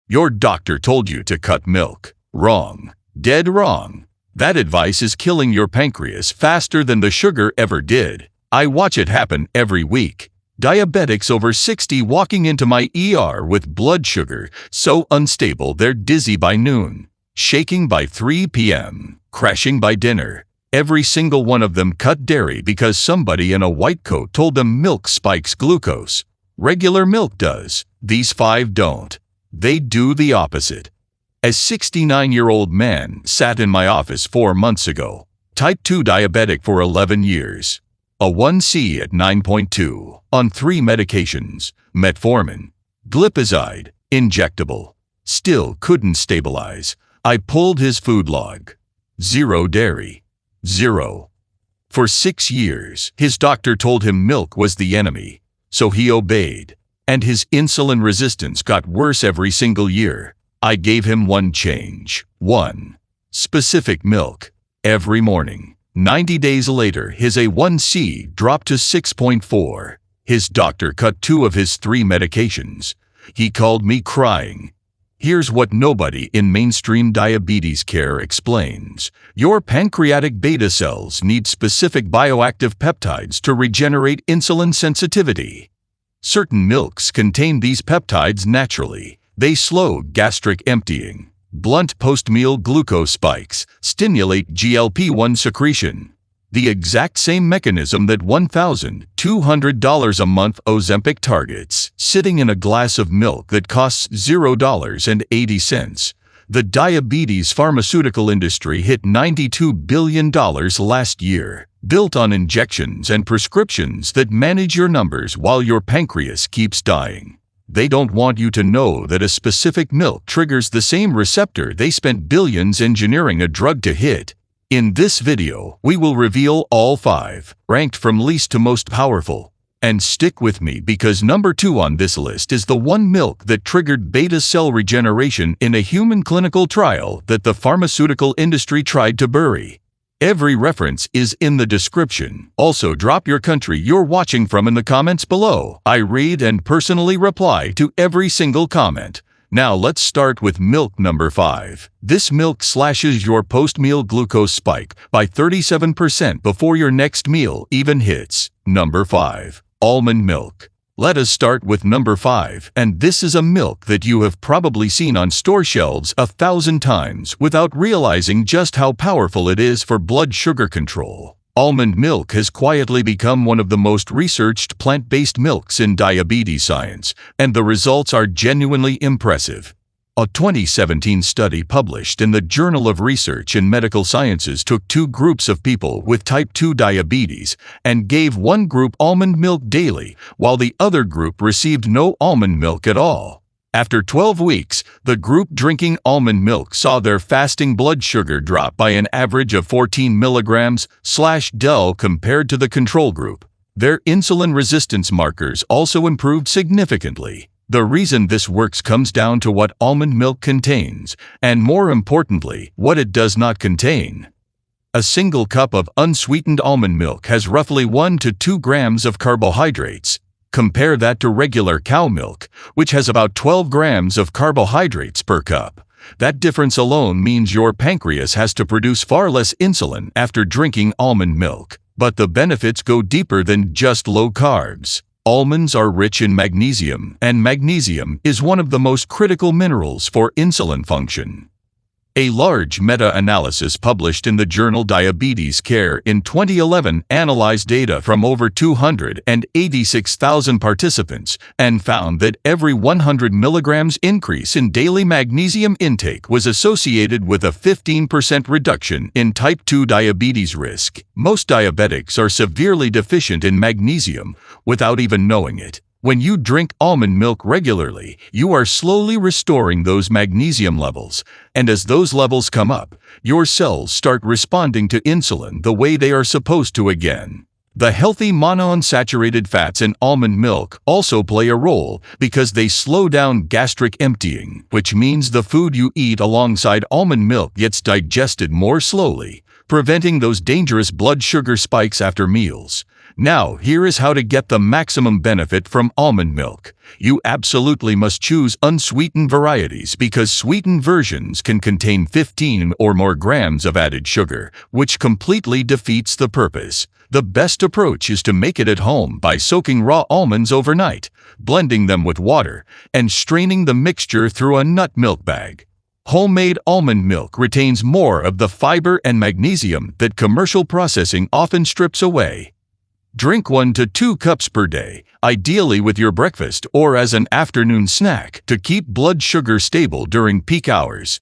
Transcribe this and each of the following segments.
Your doctor told you to cut milk. Wrong. Dead wrong. That advice is killing your pancreas faster than the sugar ever did. I watch it happen every week. Diabetics over 60 walking into my ER with blood sugar so unstable they're dizzy by noon, shaking by 3 p.m., crashing by dinner. Every single one of them cut dairy because somebody in a white coat told them milk spikes glucose. Regular milk does. These 5 don't. They do the opposite. A 69-year-old man sat in my office 4 months ago. Type 2 diabetic for 11 years. A1C at 9.2, on 3 medications, metformin, glipizide, injectable. Still couldn't stabilize. I pulled his food log. 0 dairy. 0. For 6 years, his doctor told him milk was the enemy, so he obeyed. And his insulin resistance got worse every single year. I gave him one change. 1. Specific milk. Every morning. 90 days later, his A1C dropped to 6.4. His doctor cut 2 of his 3 medications. He called me crying. Here's what nobody in mainstream diabetes care explains. Your pancreatic beta cells need specific bioactive peptides to regenerate insulin sensitivity. Certain milks contain these peptides naturally. They slow gastric emptying, blunt post-meal glucose spikes, stimulate GLP-1 secretion. The exact same mechanism that $1,200 a month Ozempic targets, sitting in a glass of milk that costs $0.80. The diabetes pharmaceutical industry hit $92 billion last year, built on injections and prescriptions that manage your numbers while your pancreas keeps dying. They don't want you to know that a specific milk triggers the same receptor they spent billions engineering a drug to hit. In this video, we will reveal all 5, ranked from least to most powerful. And stick with me because number 2 on this list is the one milk that triggered beta cell regeneration in a human clinical trial that the pharmaceutical industry tried to bury. Every reference is in the description. Also, drop your country you're watching from in the comments below. I read and personally reply to every single comment. Now let's start with milk number 5. This milk slashes your post-meal glucose spike by 37% before your next meal even hits. Number 5. Almond milk. Let us start with number 5, and this is a milk that you have probably seen on store shelves 1,000 times without realizing just how powerful it is for blood sugar control. Almond milk has quietly become one of the most researched plant-based milks in diabetes science, and the results are genuinely impressive. A 2017 study published in the Journal of Research in Medical Sciences took 2 groups of people with type 2 diabetes and gave one group almond milk daily, while the other group received no almond milk at all. After 12 weeks, the group drinking almond milk saw their fasting blood sugar drop by an average of 14 mg/del compared to the control group. Their insulin resistance markers also improved significantly. The reason this works comes down to what almond milk contains, and more importantly, what it does not contain. A single cup of unsweetened almond milk has roughly 1 to 2 grams of carbohydrates. Compare that to regular cow milk, which has about 12 grams of carbohydrates per cup. That difference alone means your pancreas has to produce far less insulin after drinking almond milk. But the benefits go deeper than just low carbs. Almonds are rich in magnesium, and magnesium is one of the most critical minerals for insulin function. A large meta-analysis published in the journal Diabetes Care in 2011 analyzed data from over 286,000 participants and found that every 100 milligrams increase in daily magnesium intake was associated with a 15% reduction in type 2 diabetes risk. Most diabetics are severely deficient in magnesium without even knowing it. When you drink almond milk regularly, you are slowly restoring those magnesium levels, and as those levels come up, your cells start responding to insulin the way they are supposed to again. The healthy monounsaturated fats in almond milk also play a role because they slow down gastric emptying, which means the food you eat alongside almond milk gets digested more slowly, preventing those dangerous blood sugar spikes after meals. Now, here is how to get the maximum benefit from almond milk. You absolutely must choose unsweetened varieties because sweetened versions can contain 15 or more grams of added sugar, which completely defeats the purpose. The best approach is to make it at home by soaking raw almonds overnight, blending them with water, and straining the mixture through a nut milk bag. Homemade almond milk retains more of the fiber and magnesium that commercial processing often strips away. Drink 1 to 2 cups per day, ideally with your breakfast or as an afternoon snack, to keep blood sugar stable during peak hours.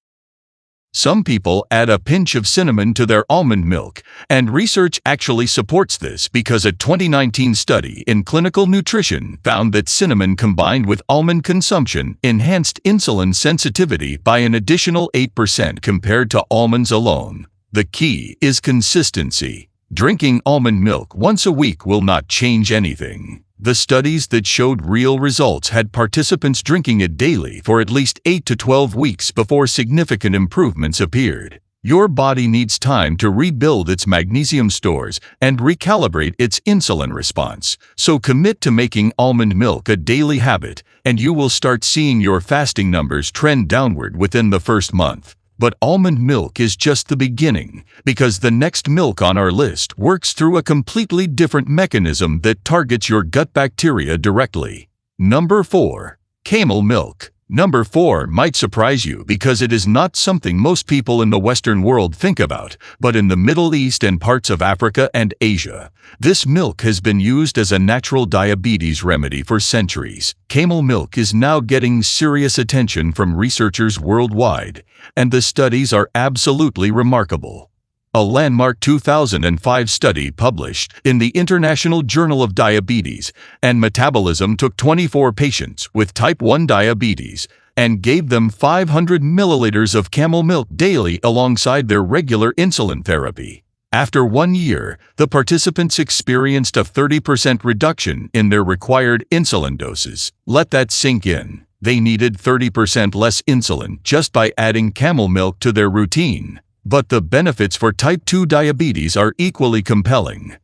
Some people add a pinch of cinnamon to their almond milk, and research actually supports this because a 2019 study in clinical nutrition found that cinnamon combined with almond consumption enhanced insulin sensitivity by an additional 8% compared to almonds alone. The key is consistency. Drinking almond milk once a week will not change anything. The studies that showed real results had participants drinking it daily for at least 8 to 12 weeks before significant improvements appeared. Your body needs time to rebuild its magnesium stores and recalibrate its insulin response, so commit to making almond milk a daily habit, and you will start seeing your fasting numbers trend downward within the first month. But almond milk is just the beginning, because the next milk on our list works through a completely different mechanism that targets your gut bacteria directly. Number 4. Camel milk. Number 4 might surprise you because it is not something most people in the Western world think about, but in the Middle East and parts of Africa and Asia, this milk has been used as a natural diabetes remedy for centuries. Camel milk is now getting serious attention from researchers worldwide, and the studies are absolutely remarkable. A landmark 2005 study published in the International Journal of Diabetes and Metabolism took 24 patients with type 1 diabetes and gave them 500 milliliters of camel milk daily alongside their regular insulin therapy. After 1 year, the participants experienced a 30% reduction in their required insulin doses. Let that sink in. They needed 30% less insulin just by adding camel milk to their routine. But the benefits for type 2 diabetes are equally compelling.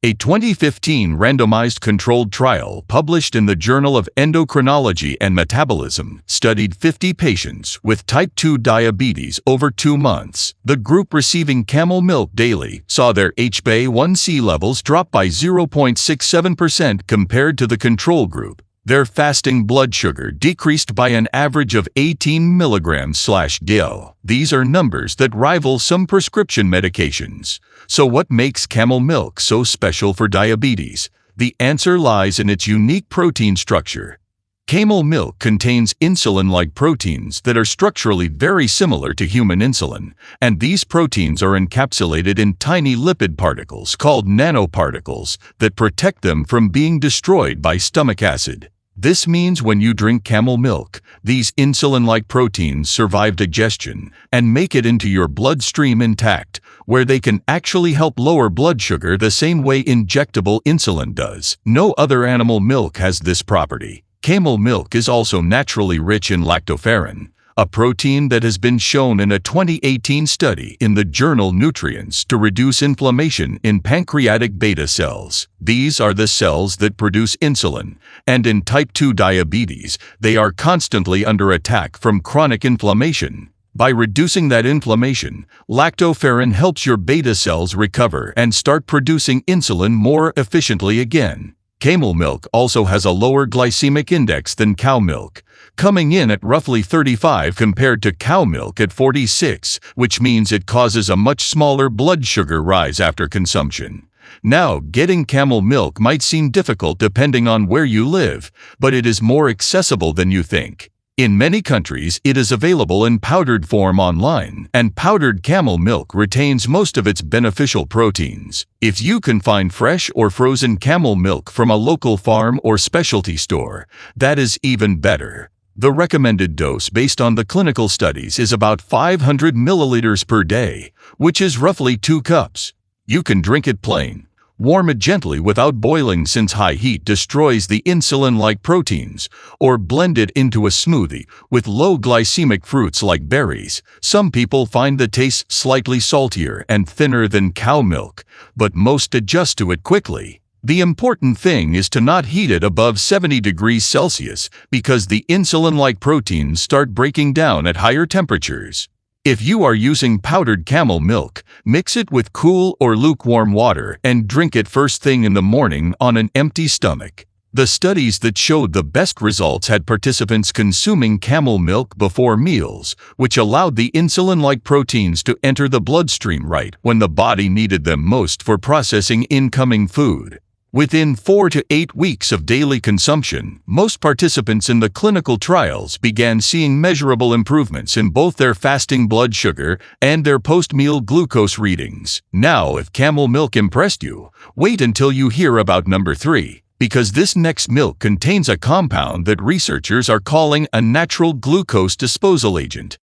A 2015 randomized controlled trial published in the Journal of Endocrinology and Metabolism studied 50 patients with type 2 diabetes over 2 months. The group receiving camel milk daily saw their HbA1c levels drop by 0.67% compared to the control group. Their fasting blood sugar decreased by an average of 18 milligrams/dl. These are numbers that rival some prescription medications. So what makes camel milk so special for diabetes? The answer lies in its unique protein structure. Camel milk contains insulin-like proteins that are structurally very similar to human insulin, and these proteins are encapsulated in tiny lipid particles called nanoparticles that protect them from being destroyed by stomach acid. This means when you drink camel milk, these insulin-like proteins survive digestion and make it into your bloodstream intact, where they can actually help lower blood sugar the same way injectable insulin does. No other animal milk has this property. Camel milk is also naturally rich in lactoferrin, a protein that has been shown in a 2018 study in the journal Nutrients to reduce inflammation in pancreatic beta cells. These are the cells that produce insulin, and in type 2 diabetes, they are constantly under attack from chronic inflammation. By reducing that inflammation, lactoferrin helps your beta cells recover and start producing insulin more efficiently again. Camel milk also has a lower glycemic index than cow milk, coming in at roughly 35 compared to cow milk at 46, which means it causes a much smaller blood sugar rise after consumption. Now, getting camel milk might seem difficult depending on where you live, but it is more accessible than you think. In many countries, it is available in powdered form online, and powdered camel milk retains most of its beneficial proteins. If you can find fresh or frozen camel milk from a local farm or specialty store, that is even better. The recommended dose based on the clinical studies is about 500 milliliters per day, which is roughly 2 cups. You can drink it plain, Warm it gently without boiling since high heat destroys the insulin-like proteins, or blend it into a smoothie with low glycemic fruits like berries. Some people find the taste slightly saltier and thinner than cow milk, but most adjust to it quickly. The important thing is to not heat it above 70 degrees Celsius because the insulin-like proteins start breaking down at higher temperatures. If you are using powdered camel milk, mix it with cool or lukewarm water and drink it first thing in the morning on an empty stomach. The studies that showed the best results had participants consuming camel milk before meals, which allowed the insulin-like proteins to enter the bloodstream right when the body needed them most for processing incoming food. Within 4 to 8 weeks of daily consumption, most participants in the clinical trials began seeing measurable improvements in both their fasting blood sugar and their post-meal glucose readings. Now, if camel milk impressed you, wait until you hear about number 3, because this next milk contains a compound that researchers are calling a natural glucose disposal agent.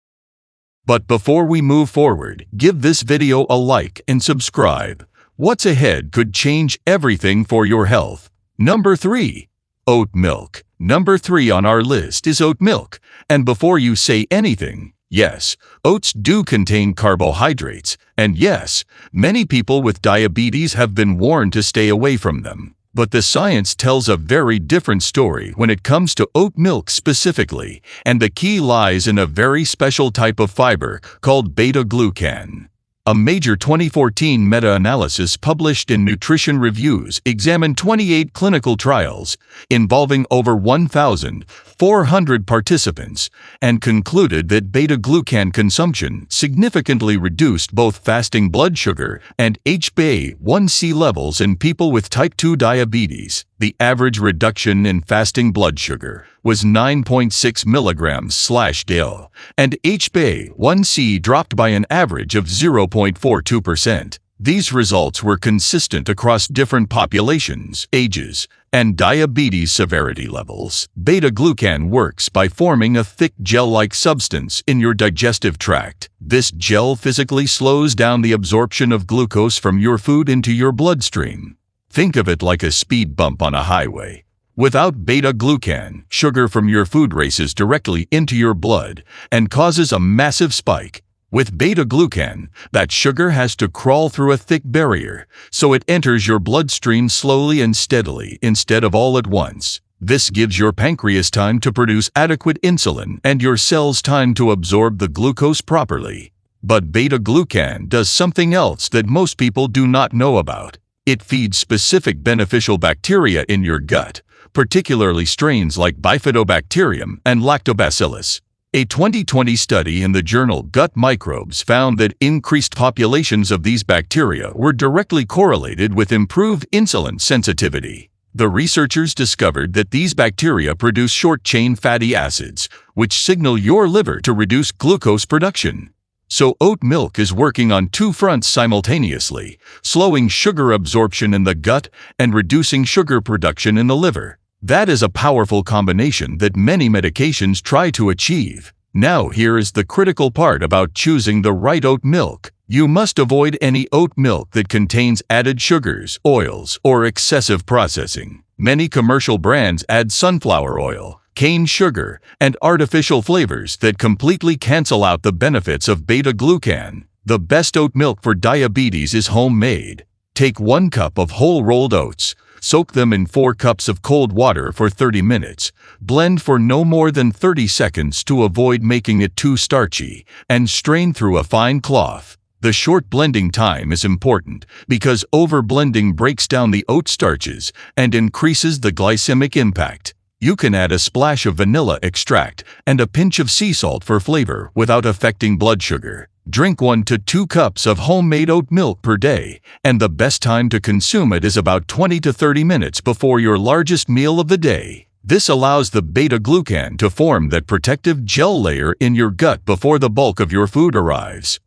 But before we move forward, give this video a like and subscribe. What's ahead could change everything for your health. Number 3. Oat milk. Number 3 on our list is oat milk. And before you say anything, yes, oats do contain carbohydrates, and yes, many people with diabetes have been warned to stay away from them. But the science tells a very different story when it comes to oat milk specifically, and the key lies in a very special type of fiber called beta-glucan. A major 2014 meta-analysis published in Nutrition Reviews examined 28 clinical trials involving over 1,400 participants and concluded that beta-glucan consumption significantly reduced both fasting blood sugar and HbA1c levels in people with type 2 diabetes. The average reduction in fasting blood sugar was 9.6 milligrams/dl, and HbA1c dropped by an average of 0.42%. These results were consistent across different populations, ages, and diabetes severity levels. Beta-glucan works by forming a thick gel-like substance in your digestive tract. This gel physically slows down the absorption of glucose from your food into your bloodstream. Think of it like a speed bump on a highway. Without beta-glucan, sugar from your food races directly into your blood and causes a massive spike. With beta-glucan, that sugar has to crawl through a thick barrier, so it enters your bloodstream slowly and steadily instead of all at once. This gives your pancreas time to produce adequate insulin and your cells time to absorb the glucose properly. But beta-glucan does something else that most people do not know about. It feeds specific beneficial bacteria in your gut, particularly strains like Bifidobacterium and Lactobacillus. A 2020 study in the journal Gut Microbes found that increased populations of these bacteria were directly correlated with improved insulin sensitivity. The researchers discovered that these bacteria produce short-chain fatty acids, which signal your liver to reduce glucose production. So oat milk is working on two fronts simultaneously, slowing sugar absorption in the gut and reducing sugar production in the liver. That is a powerful combination that many medications try to achieve. Now here is the critical part about choosing the right oat milk. You must avoid any oat milk that contains added sugars, oils, or excessive processing. Many commercial brands add sunflower oil, cane sugar, and artificial flavors that completely cancel out the benefits of beta-glucan. The best oat milk for diabetes is homemade. Take 1 cup of whole rolled oats, soak them in 4 cups of cold water for 30 minutes, blend for no more than 30 seconds to avoid making it too starchy, and strain through a fine cloth. The short blending time is important because over-blending breaks down the oat starches and increases the glycemic impact. You can add a splash of vanilla extract and a pinch of sea salt for flavor without affecting blood sugar. Drink 1 to 2 cups of homemade oat milk per day, and the best time to consume it is about 20 to 30 minutes before your largest meal of the day. This allows the beta-glucan to form that protective gel layer in your gut before the bulk of your food arrives.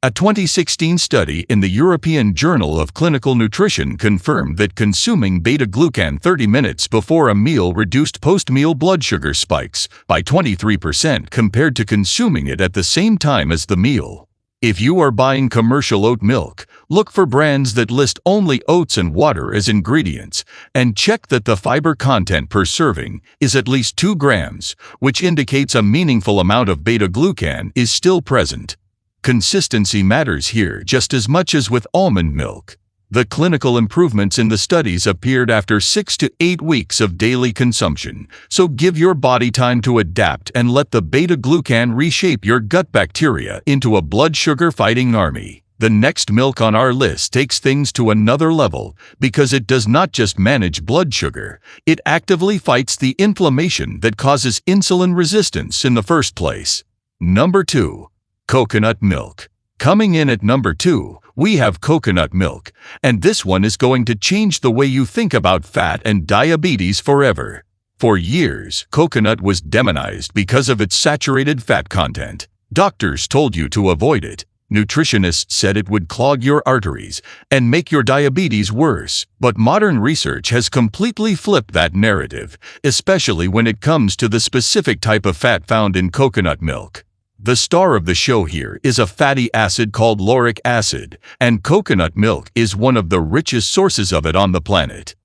A 2016 study in the European Journal of Clinical Nutrition confirmed that consuming beta-glucan 30 minutes before a meal reduced post-meal blood sugar spikes by 23% compared to consuming it at the same time as the meal. If you are buying commercial oat milk, Look for brands that list only oats and water as ingredients, and check that the fiber content per serving is at least 2 grams, which indicates a meaningful amount of beta-glucan is still present. Consistency matters here just as much as with almond milk. The clinical improvements in the studies appeared after 6 to 8 weeks of daily consumption, so give your body time to adapt and let the beta-glucan reshape your gut bacteria into a blood sugar-fighting army. The next milk on our list takes things to another level because it does not just manage blood sugar, it actively fights the inflammation that causes insulin resistance in the first place. Number 2. Coconut milk. Coming in at number 2, we have coconut milk, and this one is going to change the way you think about fat and diabetes forever. For years, coconut was demonized because of its saturated fat content. Doctors told you to avoid it. Nutritionists said it would clog your arteries and make your diabetes worse, but modern research has completely flipped that narrative, especially when it comes to the specific type of fat found in coconut milk. The star of the show here is a fatty acid called lauric acid, and coconut milk is one of the richest sources of it on the planet.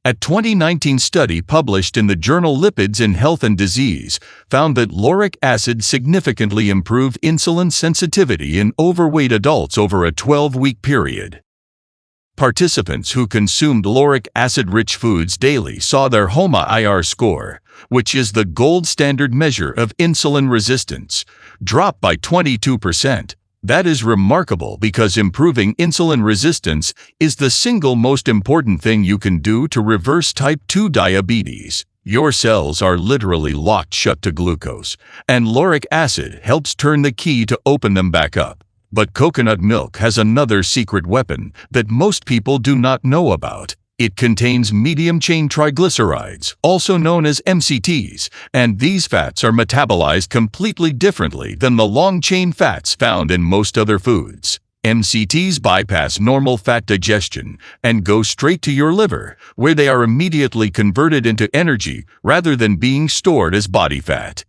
A 2019 study published in the journal Lipids in Health and Disease found that lauric acid significantly improved insulin sensitivity in overweight adults over a 12-week period. Participants who consumed lauric acid-rich foods daily saw their HOMA-IR score, which is the gold standard measure of insulin resistance, drop by 22%. That is remarkable because improving insulin resistance is the single most important thing you can do to reverse type 2 diabetes. Your cells are literally locked shut to glucose, and lauric acid helps turn the key to open them back up. But coconut milk has another secret weapon that most people do not know about. It contains medium-chain triglycerides, also known as MCTs, and these fats are metabolized completely differently than the long-chain fats found in most other foods. MCTs bypass normal fat digestion and go straight to your liver, where they are immediately converted into energy rather than being stored as body fat.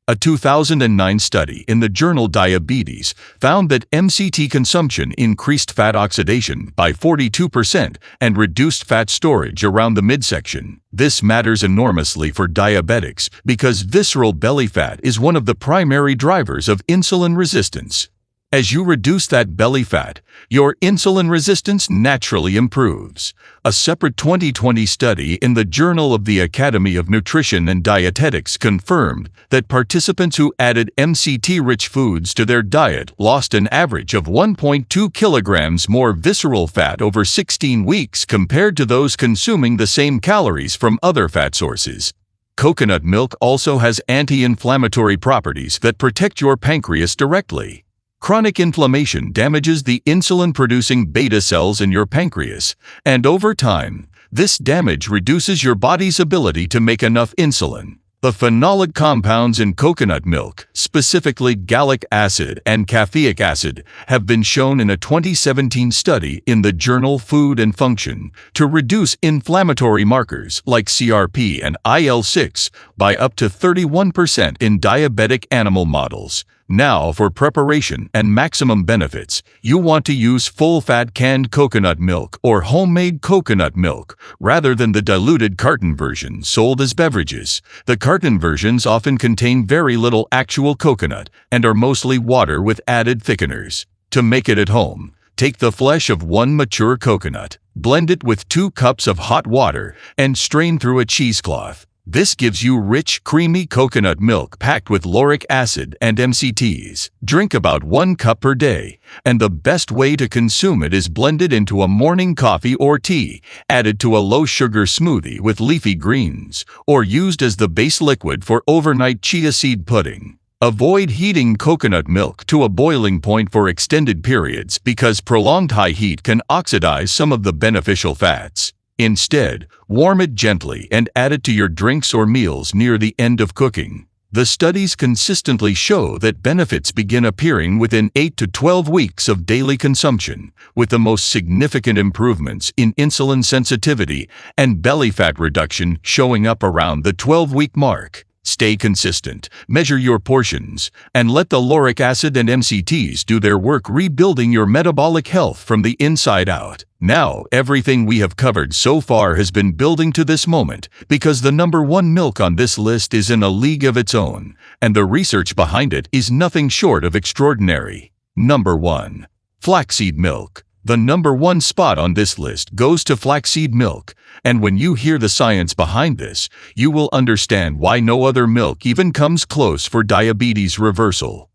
A 2009 study in the journal Diabetes found that MCT consumption increased fat oxidation by 42% and reduced fat storage around the midsection. This matters enormously for diabetics because visceral belly fat is one of the primary drivers of insulin resistance. As you reduce that belly fat, your insulin resistance naturally improves. A separate 2020 study in the Journal of the Academy of Nutrition and Dietetics confirmed that participants who added MCT-rich foods to their diet lost an average of 1.2 kilograms more visceral fat over 16 weeks compared to those consuming the same calories from other fat sources. Coconut milk also has anti-inflammatory properties that protect your pancreas directly. Chronic inflammation damages the insulin-producing beta cells in your pancreas, and over time, this damage reduces your body's ability to make enough insulin. The phenolic compounds in coconut milk, specifically gallic acid and caffeic acid, have been shown in a 2017 study in the journal Food and Function to reduce inflammatory markers like CRP and IL-6 by up to 31% in diabetic animal models. Now, for preparation and maximum benefits, you want to use full-fat canned coconut milk or homemade coconut milk rather than the diluted carton version sold as beverages. The carton versions often contain very little actual coconut and are mostly water with added thickeners. To make it at home, take the flesh of one mature coconut, blend it with 2 cups of hot water, and strain through a cheesecloth. This gives you rich, creamy coconut milk packed with lauric acid and MCTs. Drink about 1 cup per day, and the best way to consume it is blended into a morning coffee or tea, added to a low-sugar smoothie with leafy greens, or used as the base liquid for overnight chia seed pudding. Avoid heating coconut milk to a boiling point for extended periods because prolonged high heat can oxidize some of the beneficial fats. Instead, warm it gently and add it to your drinks or meals near the end of cooking. The studies consistently show that benefits begin appearing within 8 to 12 weeks of daily consumption, with the most significant improvements in insulin sensitivity and belly fat reduction showing up around the 12-week mark. Stay consistent, measure your portions, and let the lauric acid and MCTs do their work rebuilding your metabolic health from the inside out. Now, everything we have covered so far has been building to this moment because the number one milk on this list is in a league of its own, and the research behind it is nothing short of extraordinary. Number 1. Flaxseed milk. The number one spot on this list goes to flaxseed milk, and when you hear the science behind this, you will understand why no other milk even comes close for diabetes reversal.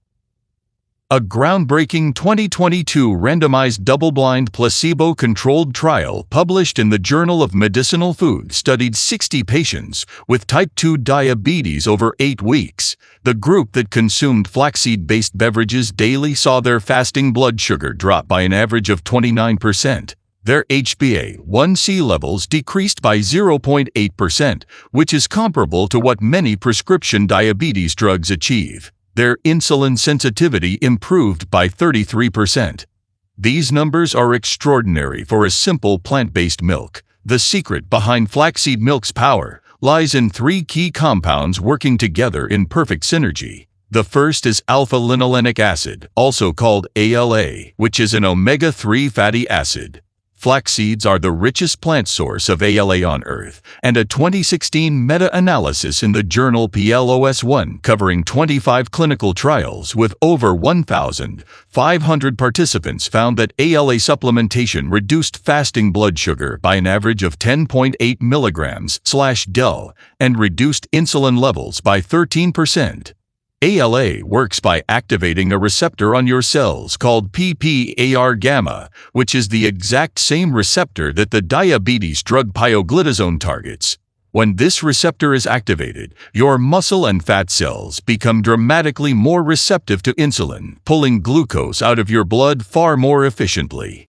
A groundbreaking 2022 randomized double-blind placebo-controlled trial published in the Journal of Medicinal Food studied 60 patients with type 2 diabetes over 8 weeks. The group that consumed flaxseed-based beverages daily saw their fasting blood sugar drop by an average of 29%. Their HbA1c levels decreased by 0.8%, which is comparable to what many prescription diabetes drugs achieve. Their insulin sensitivity improved by 33%. These numbers are extraordinary for a simple plant-based milk. The secret behind flaxseed milk's power lies in 3 key compounds working together in perfect synergy. The first is alpha-linolenic acid, also called ALA, which is an omega-3 fatty acid. Flax seeds are the richest plant source of ALA on Earth, and a 2016 meta-analysis in the journal PLOS1 covering 25 clinical trials with over 1,500 participants found that ALA supplementation reduced fasting blood sugar by an average of 10.8 milligrams/del and reduced insulin levels by 13%. ALA works by activating a receptor on your cells called PPAR-gamma, which is the exact same receptor that the diabetes drug pioglitazone targets. When this receptor is activated, your muscle and fat cells become dramatically more receptive to insulin, pulling glucose out of your blood far more efficiently.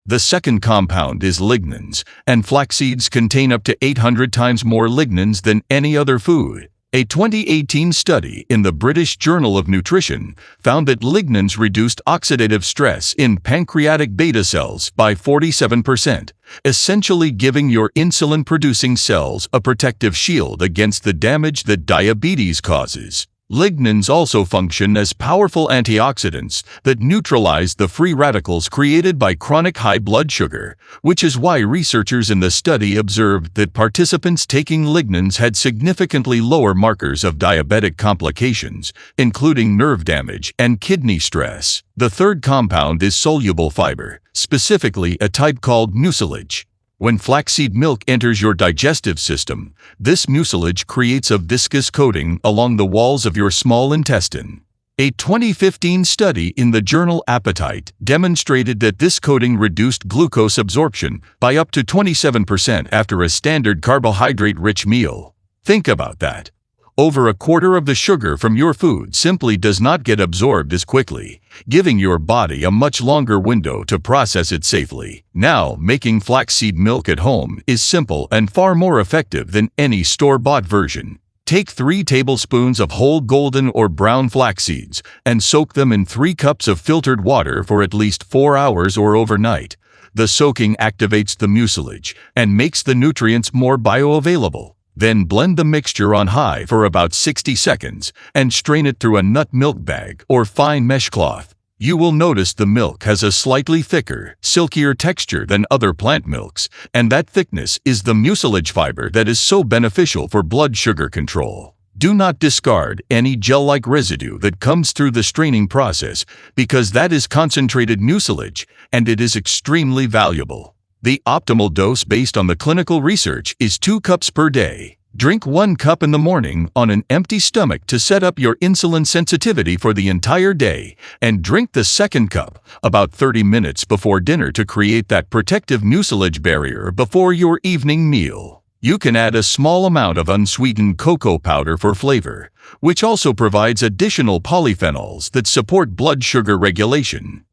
The second compound is lignans, and flax seeds contain up to 800 times more lignans than any other food. A 2018 study in the British Journal of Nutrition found that lignans reduced oxidative stress in pancreatic beta cells by 47%, essentially giving your insulin-producing cells a protective shield against the damage that diabetes causes. Lignans also function as powerful antioxidants that neutralize the free radicals created by chronic high blood sugar, which is why researchers in the study observed that participants taking lignans had significantly lower markers of diabetic complications, including nerve damage and kidney stress. The third compound is soluble fiber, specifically a type called mucilage. When flaxseed milk enters your digestive system, this mucilage creates a viscous coating along the walls of your small intestine. A 2015 study in the journal Appetite demonstrated that this coating reduced glucose absorption by up to 27% after a standard carbohydrate-rich meal. Think about that. Over a quarter of the sugar from your food simply does not get absorbed as quickly, giving your body a much longer window to process it safely. Now, making flaxseed milk at home is simple and far more effective than any store-bought version. Take 3 tablespoons of whole golden or brown flax seeds and soak them in 3 cups of filtered water for at least 4 hours or overnight. The soaking activates the mucilage and makes the nutrients more bioavailable. Then blend the mixture on high for about 60 seconds and strain it through a nut milk bag or fine mesh cloth. You will notice the milk has a slightly thicker, silkier texture than other plant milks, and that thickness is the mucilage fiber that is so beneficial for blood sugar control. Do not discard any gel-like residue that comes through the straining process because that is concentrated mucilage and it is extremely valuable. The optimal dose based on the clinical research is 2 cups per day. Drink 1 cup in the morning on an empty stomach to set up your insulin sensitivity for the entire day, and drink the second cup about 30 minutes before dinner to create that protective mucilage barrier before your evening meal. You can add a small amount of unsweetened cocoa powder for flavor, which also provides additional polyphenols that support blood sugar regulation.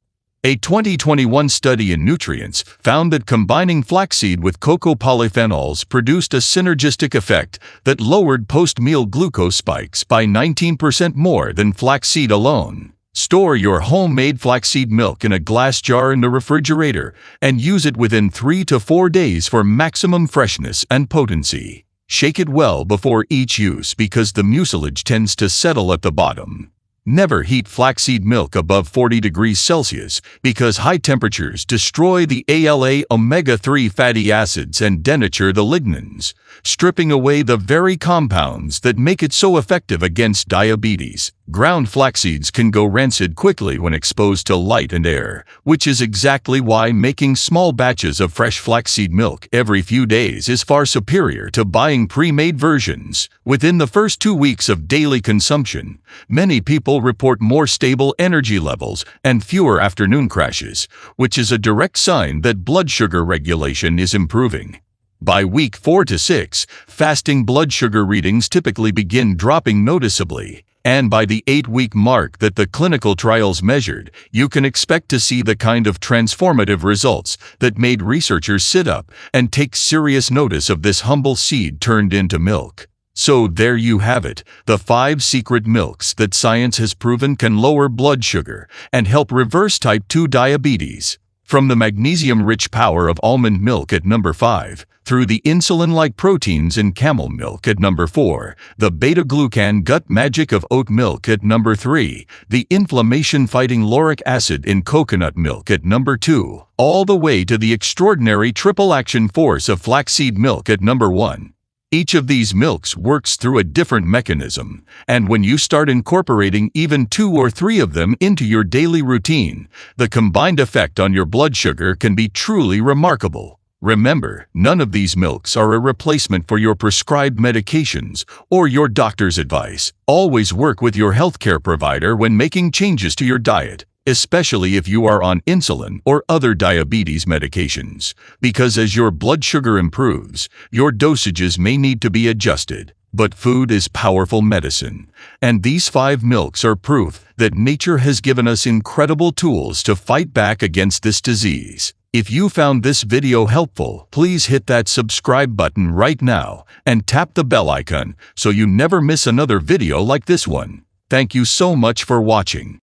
A 2021 study in Nutrients found that combining flaxseed with cocoa polyphenols produced a synergistic effect that lowered post-meal glucose spikes by 19% more than flaxseed alone. Store your homemade flaxseed milk in a glass jar in the refrigerator and use it within 3 to 4 days for maximum freshness and potency. Shake it well before each use because the mucilage tends to settle at the bottom. Never heat flaxseed milk above 40 degrees Celsius because high temperatures destroy the ALA omega-3 fatty acids and denature the lignans, stripping away the very compounds that make it so effective against diabetes. Ground flax seeds can go rancid quickly when exposed to light and air, which is exactly why making small batches of fresh flaxseed milk every few days is far superior to buying pre-made versions. Within the first 2 weeks of daily consumption, many people report more stable energy levels and fewer afternoon crashes, which is a direct sign that blood sugar regulation is improving. By week 4 to 6, fasting blood sugar readings typically begin dropping noticeably, and by the 8-week mark that the clinical trials measured, you can expect to see the kind of transformative results that made researchers sit up and take serious notice of this humble seed turned into milk. So there you have it, the 5 secret milks that science has proven can lower blood sugar and help reverse type 2 diabetes. From the magnesium-rich power of almond milk at number 5, through the insulin-like proteins in camel milk at number 4, the beta-glucan gut magic of oat milk at number 3, the inflammation-fighting lauric acid in coconut milk at number 2, all the way to the extraordinary triple-action force of flaxseed milk at number 1. Each of these milks works through a different mechanism, and when you start incorporating even 2 or 3 of them into your daily routine, the combined effect on your blood sugar can be truly remarkable. Remember, none of these milks are a replacement for your prescribed medications or your doctor's advice. Always work with your healthcare provider when making changes to your diet, especially if you are on insulin or other diabetes medications, because as your blood sugar improves, your dosages may need to be adjusted. But food is powerful medicine, and these 5 milks are proof that nature has given us incredible tools to fight back against this disease. If you found this video helpful, please hit that subscribe button right now and tap the bell icon so you never miss another video like this one. Thank you so much for watching.